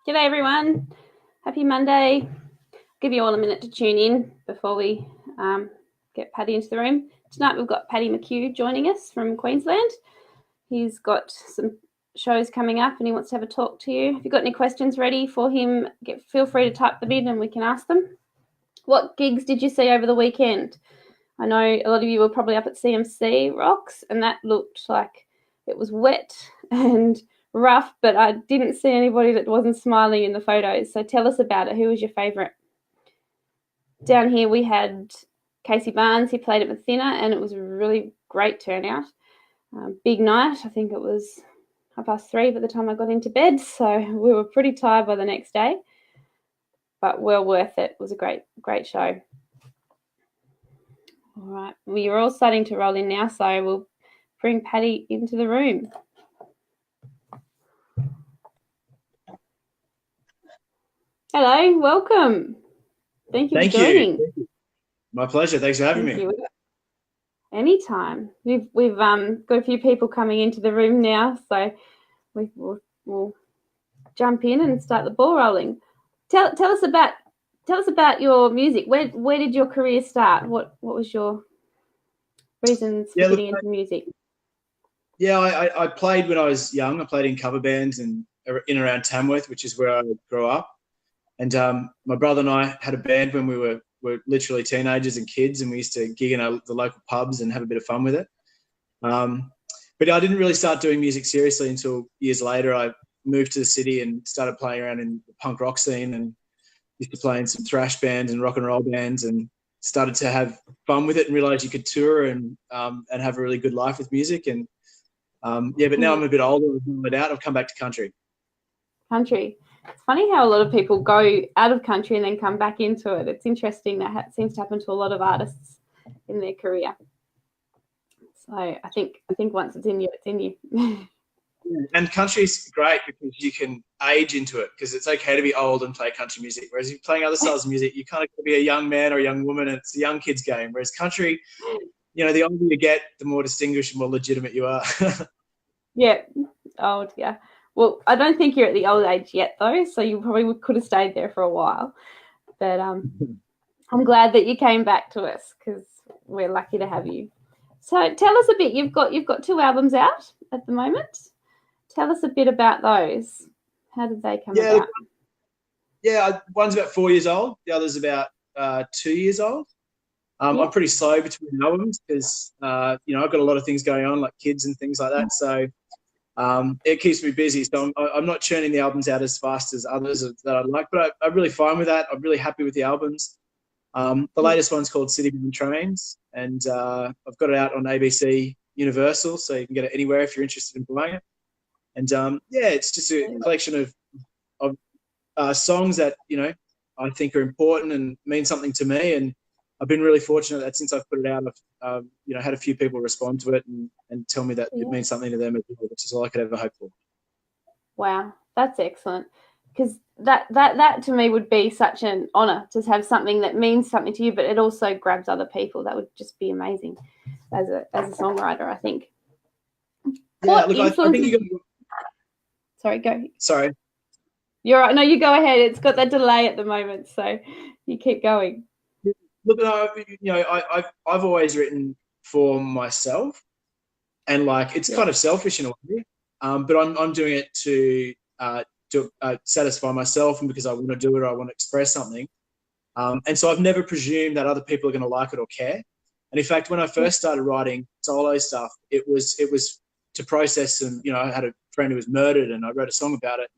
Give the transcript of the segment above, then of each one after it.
G'day everyone. Happy Monday. I'll give you all a minute to tune in before we get Paddy into the room. Tonight we've got Paddy McHugh joining us from Queensland. He's got some shows coming up and he wants to have a talk to you. If you've got any questions ready for him, feel free to type them in and we can ask them. What gigs did you see over the weekend? I know a lot of you were probably up at CMC Rocks and that looked like it was wet and rough, but I didn't see anybody that wasn't smiling in the photos. So tell us about it. Who was your favourite? Down here we had Casey Barnes. He played at Mathina and it was a really great turnout. Big night. I think it was 3:30 by the time I got into bed. So we were pretty tired by the next day, but well worth it. It was a great show. All right. We're all starting to roll in now, so we'll bring Paddy into the room. Hello, welcome. Thank you for joining. My pleasure. Thanks for having me. Anytime. We've got a few people coming into the room now, so we'll jump in and start the ball rolling. Tell us about your music. Where did your career start? What was your reasons for getting into music? Yeah, I played when I was young. I played in cover bands and in around Tamworth, which is where I grew up. And my brother and I had a band when we were literally teenagers and kids, and we used to gig in the local pubs and have a bit of fun with it. But I didn't really start doing music seriously until years later. I moved to the city and started playing around in the punk rock scene and used to play in some thrash bands and rock and roll bands and started to have fun with it and realised you could tour and have a really good life with music. And but now I'm a bit older and I've come back to country. Country. It's funny how a lot of people go out of country and then come back into it. It's interesting that seems to happen to a lot of artists in their career. So I think once it's in you, it's in you. And country's great because you can age into it because it's okay to be old and play country music. Whereas if you're playing other styles of music, you kind of got to be a young man or a young woman and it's a young kid's game. Whereas country, the older you get, the more distinguished and more legitimate you are. Yeah, old, yeah. Well, I don't think you're at the old age yet, though, so you probably could have stayed there for a while. But I'm glad that you came back to us because we're lucky to have you. So tell us a bit. You've got 2 albums out at the moment. Tell us a bit about those. How did they come about? Yeah, one's about 4 years old. The other's about 2 years old. I'm pretty slow between albums because, I've got a lot of things going on like kids and things like that. So it keeps me busy. So I'm not churning the albums out as fast as others that I like, but I'm really fine with that. I'm really happy with the albums. The latest one's called City Bound Trains, and I've got it out on ABC Universal, so you can get it anywhere if you're interested in buying it. And it's just a collection of songs that I think are important and mean something to me. And I've been really fortunate that since I've put it out, I've had a few people respond to it and tell me that it means something to them as well, which is all I could ever hope for. Wow, that's excellent. Because that to me would be such an honour to have something that means something to you, but it also grabs other people. That would just be amazing as a songwriter, I think. Yeah, look, I think you got. Sorry, go. Sorry. You're right. No, you go ahead. It's got that delay at the moment, so you keep going. Look, I've always written for myself, and it's kind of selfish in a way, but I'm doing it to satisfy myself and because I want to do it or I want to express something. And so I've never presumed that other people are going to like it or care. And in fact, when I first started writing solo stuff, it was to process some, I had a friend who was murdered and I wrote a song about it,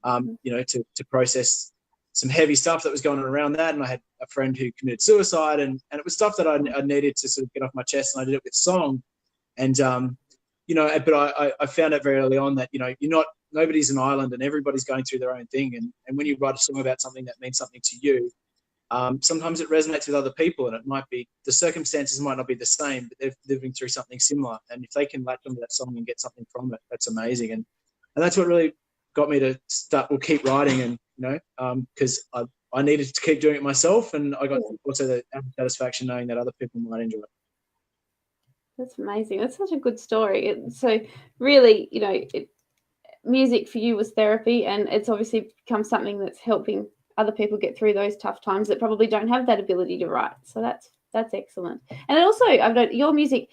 to process some heavy stuff that was going on around that. And I had a friend who committed suicide and it was stuff that I needed to sort of get off my chest, and I did it with song. And, but I found out very early on that, nobody's an island and everybody's going through their own thing. And when you write a song about something that means something to you, sometimes it resonates with other people, and it might be, the circumstances might not be the same, but they're living through something similar. And if they can latch onto that song and get something from it, that's amazing. And that's what really got me to keep writing, and, because I needed to keep doing it myself. And I got also the satisfaction knowing that other people might enjoy it. That's amazing. That's such a good story. So really, music for you was therapy, and it's obviously become something that's helping other people get through those tough times that probably don't have that ability to write. So that's excellent. And it also, I've noticed your music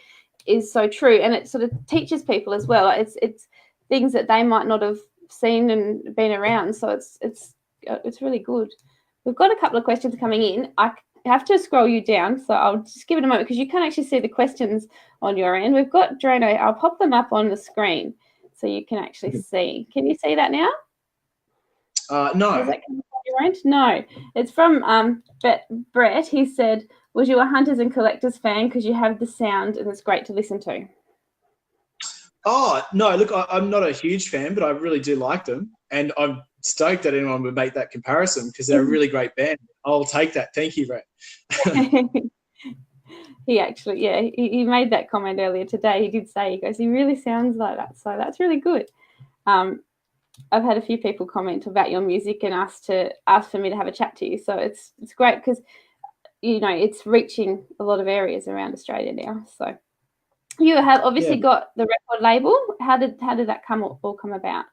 is so true, and it sort of teaches people as well. It's things that they might not have seen and been around. So it's really good. We've got a couple of questions coming in. I have to scroll you down, so I'll just give it a moment because you can't actually see the questions on your end. We've got Drano. I'll pop them up on the screen so you can actually see. Can you see that now? No. Does that come from your end? No. It's from Brett. He said, was you a Hunters and Collectors fan because you have the sound and it's great to listen to? Oh, no, look, I'm not a huge fan, but I really do like them. And I'm stoked that anyone would make that comparison because they're a really great band. I'll take that. Thank you, Brett. He actually, yeah, he made that comment earlier today. He did say, he goes, he really sounds like that. So that's really good. I've had a few people comment about your music and ask for me to have a chat to you. So it's great because, you know, it's reaching a lot of areas around Australia now. So you have obviously got the record label. How did that all come about?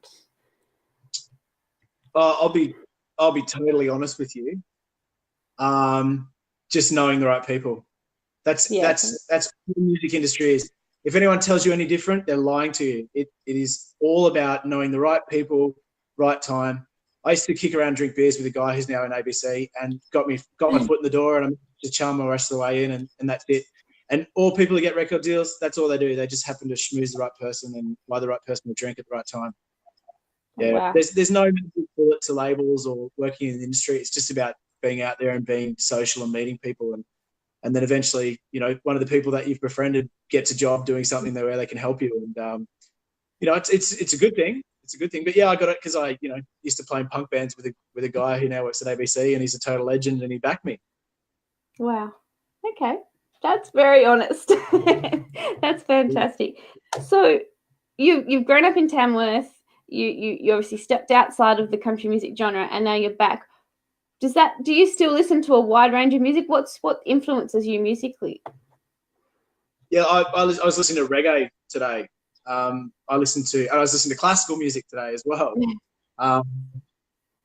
I'll be totally honest with you. Just knowing the right people. That's what the music industry is. If anyone tells you any different, they're lying to you. It is all about knowing the right people, right time. I used to kick around and drink beers with a guy who's now in ABC and got my foot in the door, and I'm just charm my rest of the way in, and that's it. And all people who get record deals, that's all they do. They just happen to schmooze the right person and buy the right person to drink at the right time. Yeah, wow. There's no bullet to labels or working in the industry. It's just about being out there and being social and meeting people, and then eventually, you know, one of the people that you've befriended gets a job doing something where they can help you, and you know, it's a good thing. It's a good thing. But yeah, I got it because I, you know, used to play in punk bands with a guy who now works at ABC, and he's a total legend, and he backed me. Wow. Okay. That's very honest. That's fantastic. So you've grown up in Tamworth. You obviously stepped outside of the country music genre, and now you're back. Do you still listen to a wide range of music? What influences you musically? Yeah, I was listening to reggae today. I was listening to classical music today as well.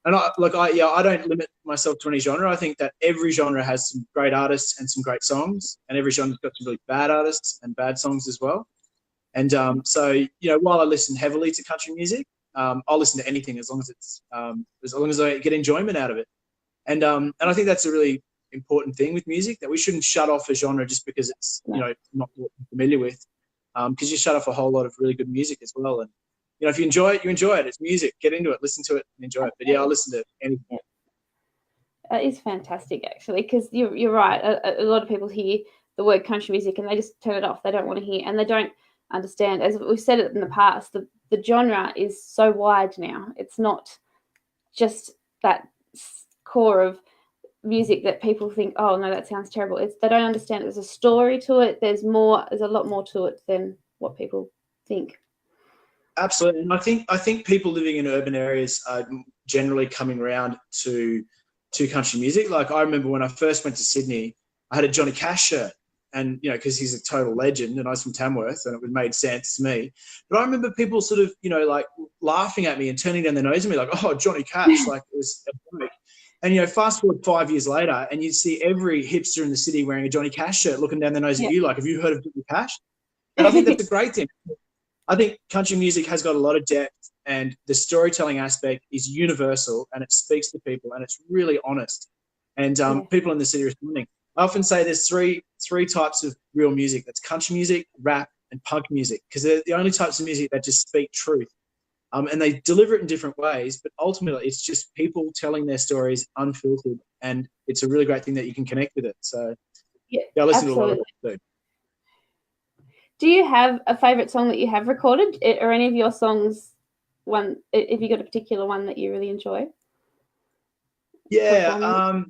And I don't limit myself to any genre. I think that every genre has some great artists and some great songs, and every genre's got some really bad artists and bad songs as well. And so, you know, while I listen heavily to country music, I'll listen to anything as long as I get enjoyment out of it. And I think that's a really important thing with music, that we shouldn't shut off a genre just because it's, you know, not what we're familiar with, because you shut off a whole lot of really good music as well. And, you know, if you enjoy it, you enjoy it. It's music. Get into it, listen to it, and enjoy it. But yeah, I'll listen to anything. That is fantastic, actually, because you're right. A lot of people hear the word country music and they just turn it off. They don't want to hear, and they don't understand. As we've said it in the past, the genre is so wide now. It's not just that core of music that people think, oh no, that sounds terrible. They don't understand there's a story to it. There's a lot more to it than what people think. Absolutely. And I think people living in urban areas are generally coming around to country music. Like, I remember when I first went to Sydney, I had a Johnny Cash shirt, and, you know, because he's a total legend and I was from Tamworth, and it made sense to me. But I remember people sort of, you know, like laughing at me and turning down their nose at me like, oh, Johnny Cash, like it was a joke. And, you know, fast forward 5 years later and you see every hipster in the city wearing a Johnny Cash shirt looking down their nose at you like, have you heard of Johnny Cash? And I think that's a great thing. I think country music has got a lot of depth, and the storytelling aspect is universal, and it speaks to people, and it's really honest. And people in the city are responding. I often say there's three types of real music. That's country music, rap, and punk music, because they're the only types of music that just speak truth. And they deliver it in different ways, but ultimately it's just people telling their stories unfiltered, and it's a really great thing that you can connect with it. So yeah, I listen to a lot of it too. Do you have a favourite song that you have recorded, or any of your songs? If you got a particular one that you really enjoy? Yeah,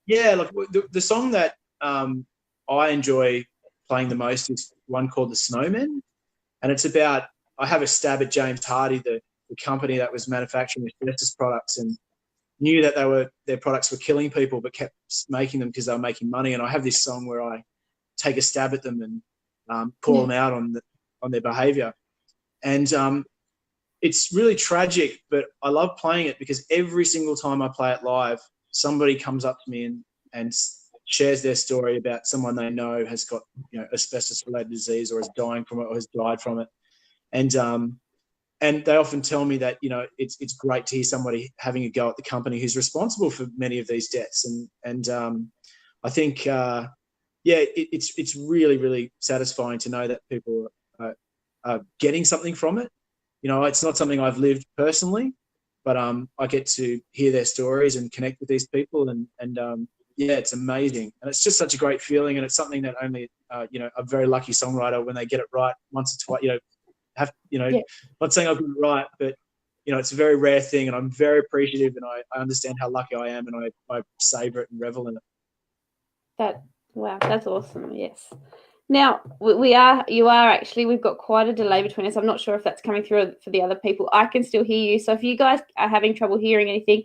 Look, the song that I enjoy playing the most is one called "The Snowman," and it's about, I have a stab at James Hardy, the company that was manufacturing asbestos products, and knew that their products were killing people, but kept making them because they were making money. And I have this song where I take a stab at them and call them out on their behaviour. And it's really tragic, but I love playing it because every single time I play it live, somebody comes up to me and shares their story about someone they know has got, asbestos-related disease or is dying from it or has died from it. And they often tell me that, it's great to hear somebody having a go at the company who's responsible for many of these deaths. And I think, it's really, really satisfying to know that people are getting something from it. It's not something I've lived personally, but I get to hear their stories and connect with these people, and it's amazing, and it's just such a great feeling, and it's something that only a very lucky songwriter, when they get it right once or twice, not saying I've got it right, but it's a very rare thing, and I'm very appreciative, and I understand how lucky I am, and I savor it and revel in it. Wow, that's awesome. Yes. Now, we've got quite a delay between us. I'm not sure if that's coming through for the other people. I can still hear you. So if you guys are having trouble hearing anything,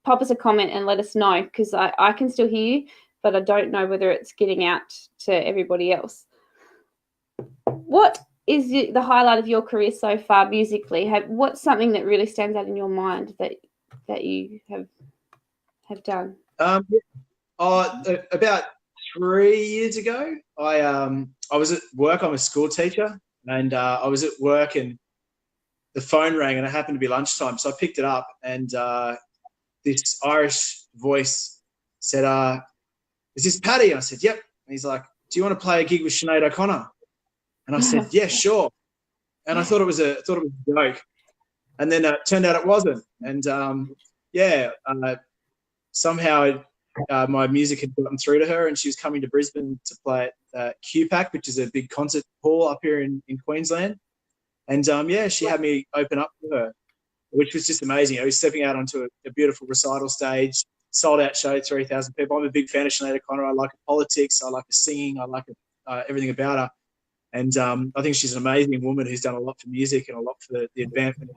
pop us a comment and let us know, because I can still hear you, but I don't know whether it's getting out to everybody else. What is the highlight of your career so far musically? What's something that really stands out in your mind that you have done? About 3 years ago, I was at work. I'm a school teacher, and I was at work, and the phone rang, and it happened to be lunchtime. So I picked it up, and this Irish voice said, "Is this Paddy?" I said, "Yep." And he's like, "Do you want to play a gig with Sinead O'Connor?" And I said, "Yeah, sure." And I thought it was a joke, and then it turned out it wasn't. And somehow my music had gotten through to her, and she was coming to Brisbane to play at QPAC, which is a big concert hall up here in Queensland. And she had me open up for her, which was just amazing. I was stepping out onto a beautiful recital stage, sold out show, 3,000 people. I'm a big fan of Sinead O'Connor. I like her politics. I like her singing. I like everything about her. And I think she's an amazing woman who's done a lot for music and a lot for the advancement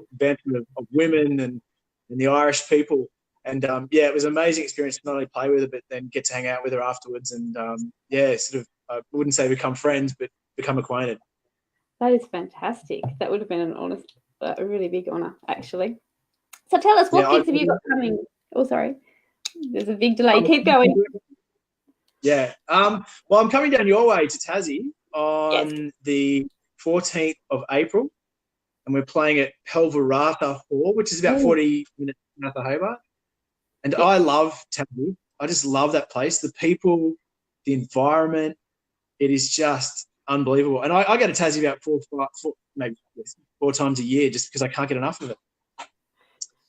of women and the Irish people. And it was an amazing experience to not only play with her, but then get to hang out with her afterwards. And I wouldn't say become friends, but become acquainted. That is fantastic. That would have been a really big honour, actually. So tell us, what gigs have you got coming? Oh, sorry. There's a big delay. Keep going. Yeah. Well, I'm coming down your way to Tassie on the 14th of April, and we're playing at Pelvarata Hall, which is about 40 minutes south of Hobart. And I love Tassie. I just love that place. The people, the environment, it is just unbelievable. And I go to Tassie about four times a year just because I can't get enough of it.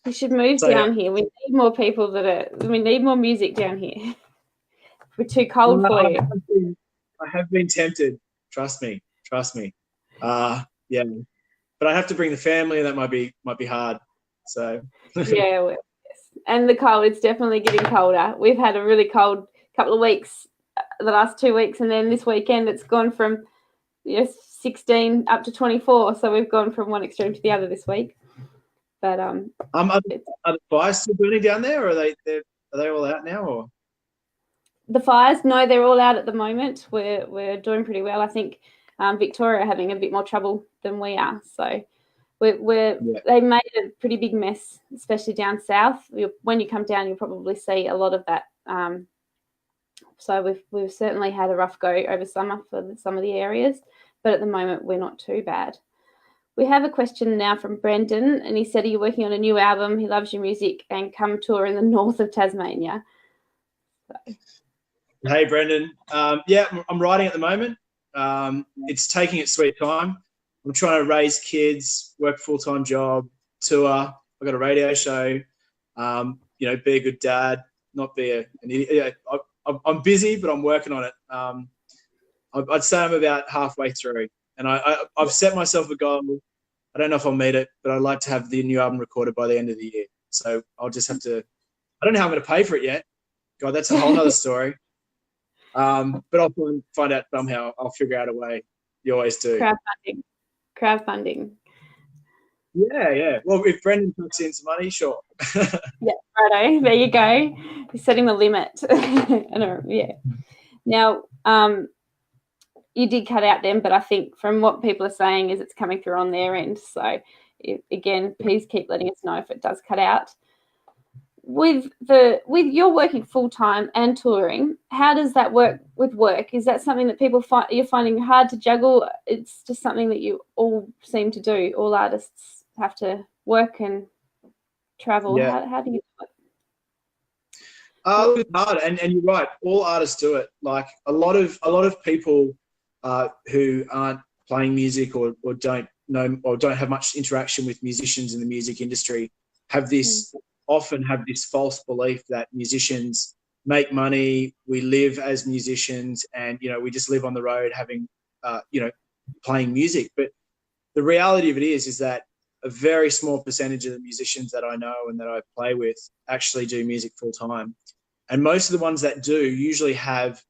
We should move down here. We need more people we need more music down here. We're too cold for you. I have been tempted. Trust me. But I have to bring the family, and that might be hard. So yeah. And the cold, it's definitely getting colder. We've had a really cold couple of weeks, the last 2 weeks, and then this weekend it's gone from 16 up to 24. So we've gone from one extreme to the other this week. But are the fires still burning down there, or are they all out now? Or the fires? No, they're all out at the moment. We're doing pretty well. I think Victoria are having a bit more trouble than we are. So they made a pretty big mess, especially down south. When you come down, you'll probably see a lot of that. So we've certainly had a rough go over summer for some of the areas, but at the moment we're not too bad. We have a question now from Brendan, and he said, "Are you working on a new album? He loves your music and come tour in the north of Tasmania." So. Hey, Brendan. I'm writing at the moment. It's taking its sweet time. I'm trying to raise kids, work a full-time job, tour. I've got a radio show, be a good dad, not be an idiot. I'm busy, but I'm working on it. I'd say I'm about halfway through, and I've set myself a goal. I don't know if I'll meet it, but I'd like to have the new album recorded by the end of the year. So I'll just have to – I don't know how I'm going to pay for it yet. God, that's a whole other story. But I'll find out somehow. I'll figure out a way. You always do. Crowdfunding. Yeah. Well, if Brendan puts in some money, sure. Yeah, righto. There you go. He's setting the limit. Now, you did cut out them, but I think from what people are saying is it's coming through on their end. So again, please keep letting us know if it does cut out. With you're working full time and touring, how does that work with work? Is that something that you're finding hard to juggle? It's just something that you all seem to do. All artists have to work and travel. Yeah. How do you do it? It's hard, and you're right. All artists do it. Like a lot of people who aren't playing music or don't know or don't have much interaction with musicians in the music industry often have this false belief that musicians make money. We live as musicians, and we just live on the road having playing music. But the reality of it is that a very small percentage of the musicians that I know and that I play with actually do music full time. And most of the ones that do usually have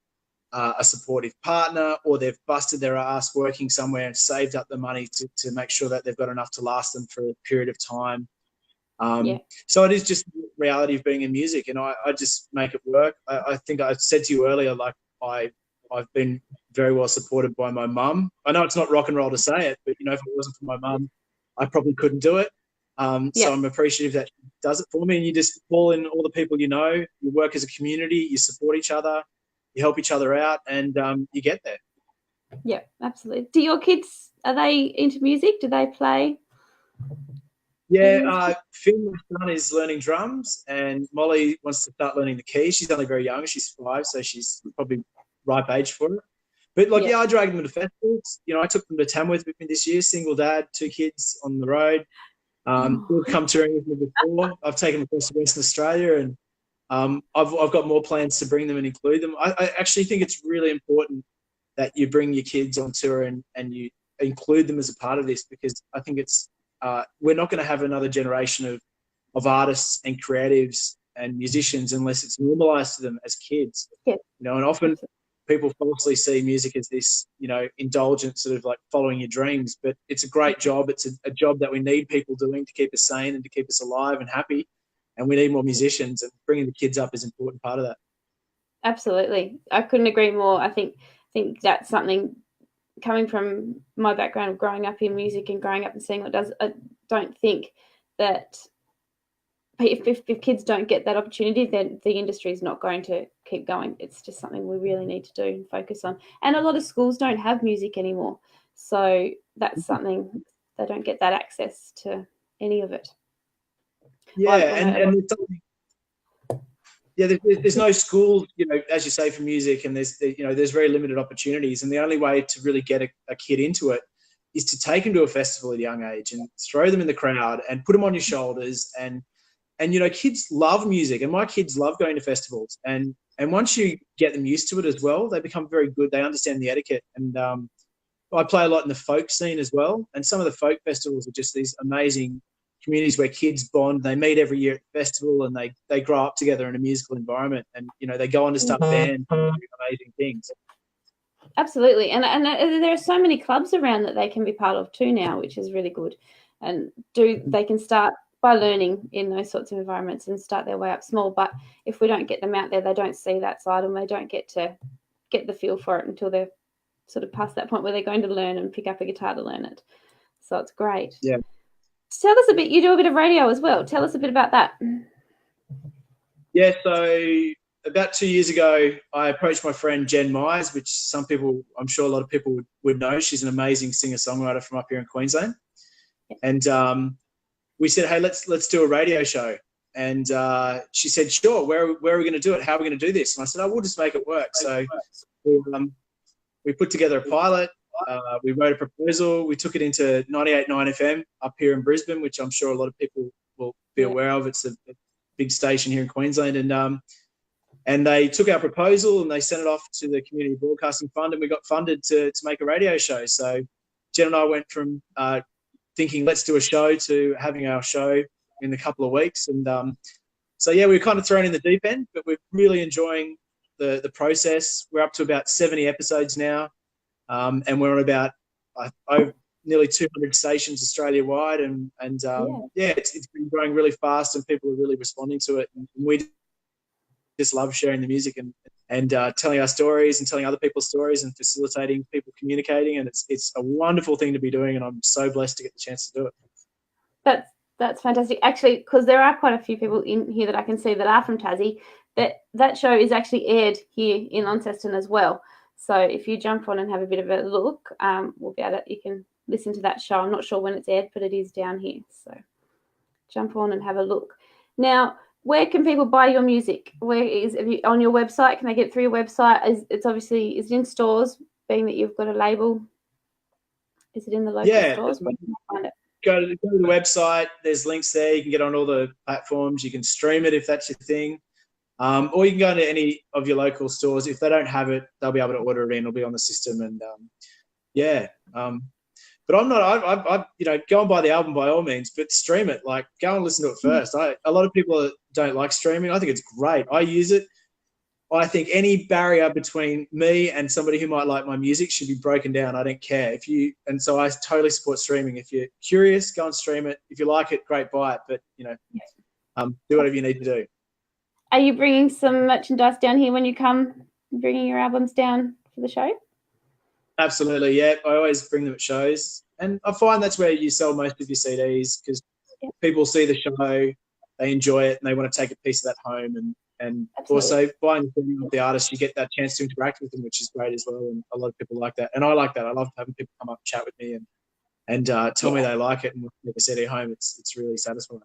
a supportive partner, or they've busted their ass working somewhere and saved up the money to make sure that they've got enough to last them for a period of time. So it is just the reality of being in music, and I just make it work. I think I said to you earlier, like I've been very well supported by my mum. I know it's not rock and roll to say it, but if it wasn't for my mum, I probably couldn't do it. So I'm appreciative that she does it for me, and you just call in all the people you work as a community, you support each other, you help each other out, and you get there. Yeah, absolutely. Do your kids, are they into music? Do they play? Yeah, Finn, my son, is learning drums, and Molly wants to start learning the keys. She's only very young. She's 5, so she's probably ripe age for it. But, I dragged them to festivals. I took them to Tamworth with me this year, single dad, 2 kids on the road. They've come touring with me before. I've taken them across to Western Australia, and I've got more plans to bring them and include them. I actually think it's really important that you bring your kids on tour and you include them as a part of this, because I think it's we're not going to have another generation of artists and creatives and musicians unless it's normalized to them as kids. Yeah. And often people falsely see music as this, indulgent sort of like following your dreams, but it's a great job. It's a job that we need people doing to keep us sane and to keep us alive and happy. And we need more musicians, and bringing the kids up is an important part of that. Absolutely. I couldn't agree more. I think that's something, coming from my background of growing up in music and growing up and seeing what it does, I don't think that if kids don't get that opportunity, then the industry is not going to keep going. It's just something we really need to do and focus on. And a lot of schools don't have music anymore. So that's something, they don't get that access to any of it. Yeah, there's no school, as you say, for music, and there's very limited opportunities, and the only way to really get a kid into it is to take them to a festival at a young age and throw them in the crowd and put them on your shoulders. And kids love music, and my kids love going to festivals, and once you get them used to it as well, they become very good. They understand the etiquette. And I play a lot in the folk scene as well, and some of the folk festivals are just these amazing communities where kids bond. They meet every year at the festival, and they grow up together in a musical environment, and they go on to start bands and do amazing things. Absolutely. And there are so many clubs around that they can be part of too now, which is really good. And they can start by learning in those sorts of environments and start their way up small. But if we don't get them out there, they don't see that side, and they don't get to get the feel for it until they're sort of past that point where they're going to learn and pick up a guitar to learn it. So it's great. Yeah. Tell us a bit. You do a bit of radio as well. Tell us a bit about that. Yeah, so about 2 years ago, I approached my friend Jen Myers, which I'm sure a lot of people would know. She's an amazing singer-songwriter from up here in Queensland. And we said, hey, let's do a radio show. And she said, sure, where are we going to do it? How are we going to do this? And I said, we'll just make it work. So we put together a pilot. We wrote a proposal. We took it into 98.9 FM up here in Brisbane, which I'm sure a lot of people will be aware of. It's a big station here in Queensland. And they took our proposal and they sent it off to the Community Broadcasting Fund, and we got funded to make a radio show. So Jen and I went from thinking let's do a show to having our show in a couple of weeks. And we were kind of thrown in the deep end, but we're really enjoying the process. We're up to about 70 episodes now. And we're on about nearly 200 stations Australia-wide, and it's been growing really fast, and people are really responding to it. And we just love sharing the music and telling our stories and telling other people's stories and facilitating people communicating. And it's a wonderful thing to be doing, and I'm so blessed to get the chance to do it. That's fantastic. Actually, because there are quite a few people in here that I can see that are from Tassie. That show is actually aired here in Launceston as well. So if you jump on and have a bit of a look, we'll be able to, you can listen to that show. I'm not sure when it's aired, but it is down here. So jump on and have a look. Now, where can people buy your music? Where is on your website? Can they get it through your website? Is it in stores, being that you've got a label? Is it in the local stores? Where can I find it? Go to the website. There's links there. You can get on all the platforms. You can stream it if that's your thing. Or you can go into any of your local stores. If they don't have it, they'll be able to order it in. It'll be on the system. And but I'm not. I go and buy the album by all means, but stream it. Like, go and listen to it first. A lot of people don't like streaming. I think it's great. I use it. I think any barrier between me and somebody who might like my music should be broken down. I don't care and so I totally support streaming. If you're curious, go and stream it. If you like it, great, buy it. But do whatever you need to do. Are you bringing some merchandise down here when you come, bringing your albums down for the show? Absolutely, yeah. I always bring them at shows, and I find that's where you sell most of your CDs because people see the show, they enjoy it, and they want to take a piece of that home. And also buying the artist, you get that chance to interact with them, which is great as well. And a lot of people like that, and I like that. I love having people come up and chat with me and tell me they like it and take a CD home. It's really satisfying.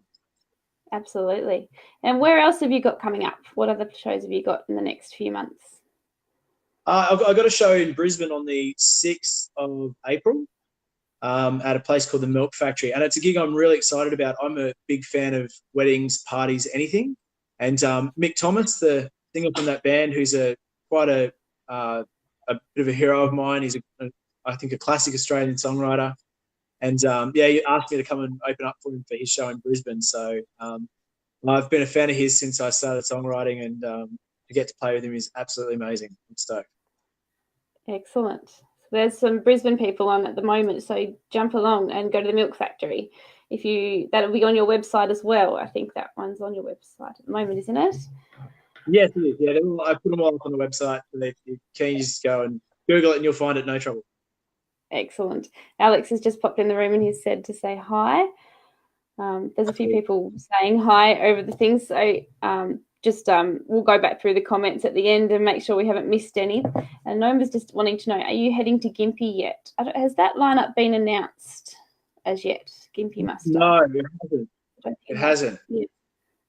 Absolutely. And where else have you got coming up? What other shows have you got in the next few months? I've got a show in Brisbane on the 6th of April at a place called the Milk Factory. And it's a gig I'm really excited about. I'm a big fan of weddings, parties, anything. And Mick Thomas, the singer from that band, who's quite a bit of a hero of mine. He's, I think, a classic Australian songwriter. And, he asked me to come and open up for him for his show in Brisbane. So I've been a fan of his since I started songwriting, and to get to play with him is absolutely amazing. I'm stoked. Excellent. So there's some Brisbane people on at the moment, so jump along and go to the Milk Factory. That'll be on your website as well. I think that one's on your website at the moment, isn't it? Yes, it is. Yeah, I put them all up on the website, so if you can just go and Google it and you'll find it, no trouble. Excellent. Alex has just popped in the room and he's said to say hi. There's a few people saying hi over the things, so we'll go back through the comments at the end and make sure we haven't missed any. And Noma's just wanting to know, are you heading to Gympie yet? Has that lineup been announced as yet? Gympie Muster? No, it hasn't. It hasn't. Yeah.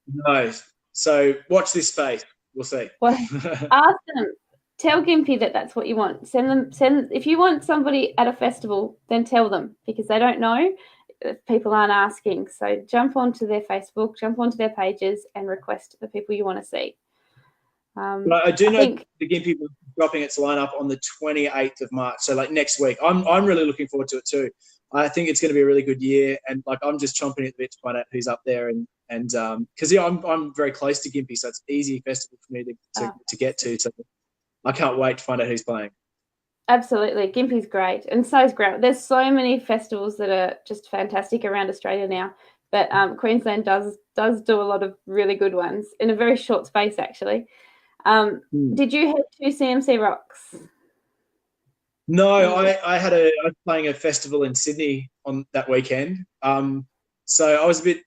No. So watch this space. We'll see. Well, ask them. Tell Gympie that that's what you want. Send if you want somebody at a festival, then tell them, because they don't know. People aren't asking. So jump onto their Facebook, jump onto their pages and request the people you want to see. I do know the Gympie is dropping its lineup on the 28th of March. So like next week. I'm really looking forward to it too. I think it's going to be a really good year, and like I'm just chomping at the bit to find out who's up there, and because I'm very close to Gympie, so it's an easy festival for me to get to. So I can't wait to find out who's playing. Absolutely. Gympie's great. And so is Grout. There's so many festivals that are just fantastic around Australia now. But Queensland does do a lot of really good ones in a very short space, actually. Did you head to CMC Rocks? No, I was playing a festival in Sydney on that weekend. So I was a bit,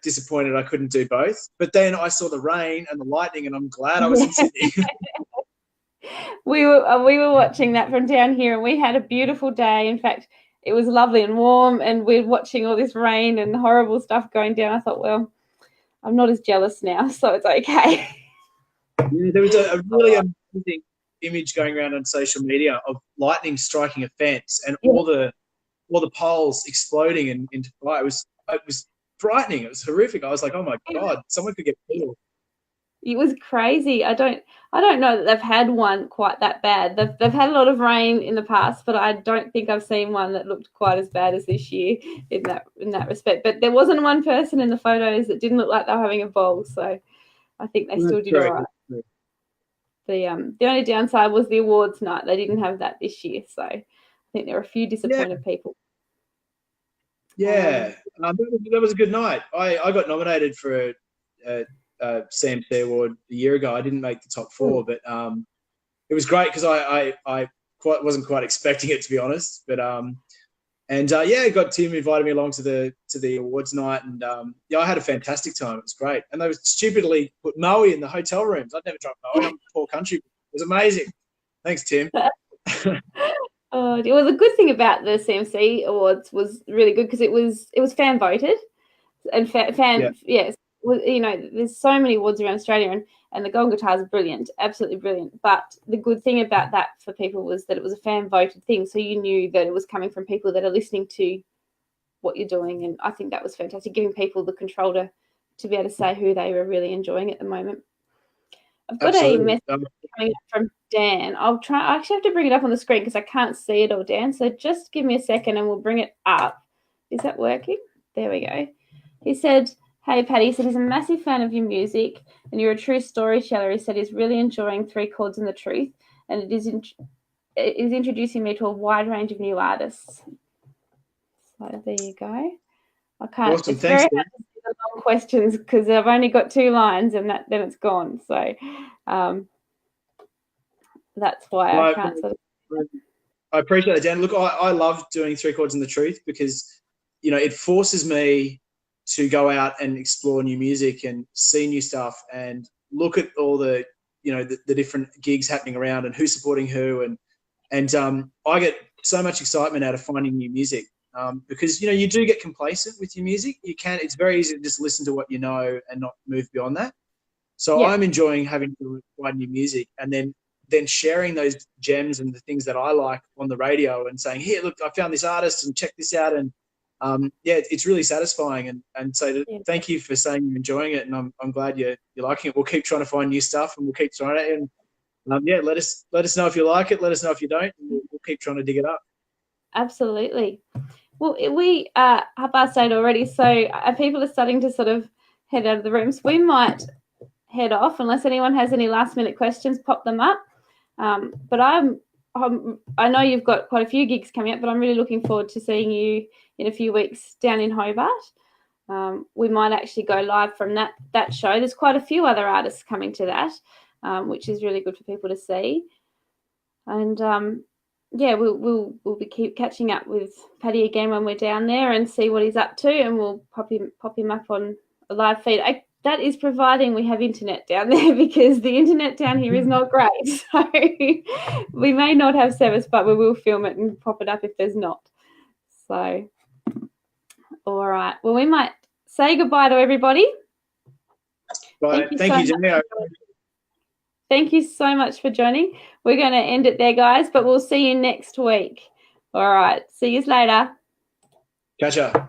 disappointed I couldn't do both. But then I saw the rain and the lightning, and I'm glad I was in Sydney. We were watching that from down here, and we had a beautiful day. In fact, it was lovely and warm, and we're watching all this rain and horrible stuff going down. I thought, well, I'm not as jealous now, so it's okay. Yeah, there was a really amazing image going around on social media of lightning striking a fence and all the poles exploding into fire. It was frightening. It was horrific. I was like, oh my God, someone could get killed. It was crazy. I don't know that they've had one quite that bad. They've had a lot of rain in the past, but I don't think I've seen one that looked quite as bad as this year in that respect. But there wasn't one person in the photos that didn't look like they were having a ball, so I think they still did all right. The only downside was the awards night. They didn't have that this year, so I think there were a few disappointed people. Yeah, that was a good night. I got nominated for a CMC award a year ago. I didn't make the top four, but it was great because I wasn't quite expecting it, to be honest. But And yeah, got Tim invited me along to the awards night, and yeah, I had a fantastic time. It was great, and they stupidly put Moe in the hotel rooms. I'd never tried Moe. I'm poor country. It was amazing. Thanks, Tim. Oh, well, the good thing about the CMC Awards was really good because it was fan voted, and yes, well, you know, there's so many awards around Australia, and the Golden Guitar is brilliant, absolutely brilliant. But the good thing about that for people was that it was a fan voted thing, so you knew that it was coming from people that are listening to what you're doing, and I think that was fantastic, giving people the control to be able to say who they were really enjoying at the moment. I've got a message coming up from Dan. I actually have to bring it up on the screen because I can't see it all, Dan. So just give me a second and we'll bring it up. Is that working? There we go. He said, hey, Paddy, he said he's a massive fan of your music and you're a true storyteller. He said he's really enjoying Three Chords and the Truth, and it is introducing me to a wide range of new artists. So there you go. I can't. Awesome. It's very hard to see the long questions because I've only got 2 lines and then it's gone. So that's why I can't sort of. I appreciate it, Dan. Look, I love doing Three Chords and the Truth because, you know, it forces me to go out and explore new music and see new stuff and look at all the, you know, the different gigs happening around and who's supporting who. And I get so much excitement out of finding new music. Because, you know, you do get complacent with your music. It's very easy to just listen to what you know and not move beyond that. So yeah. I'm enjoying having to find new music and then sharing those gems and the things that I like on the radio and saying, here, look, I found this artist and check this out. And yeah, it's really satisfying. And so thank you for saying you're enjoying it. And I'm glad you're liking it. We'll keep trying to find new stuff and we'll keep trying it. And yeah, let us know if you like it. Let us know if you don't. And we'll keep trying to dig it up. Absolutely. Well, we are 8:30 already, so people are starting to sort of head out of the room. So we might head off unless anyone has any last-minute questions, pop them up. But I know you've got quite a few gigs coming up, but I'm really looking forward to seeing you in a few weeks down in Hobart. We might actually go live from that show. There's quite a few other artists coming to that, which is really good for people to see. And yeah, we'll be keep catching up with Paddy again when we're down there and see what he's up to, and we'll pop him up on a live feed. That is providing we have internet down there because the internet down here is not great. So we may not have service, but we will film it and pop it up if there's not. So, all right. Well, we might say goodbye to everybody. Bye. Thank you, Jenny. Thank you so much for joining. We're going to end it there, guys, but we'll see you next week. All right. See you later. Catch ya.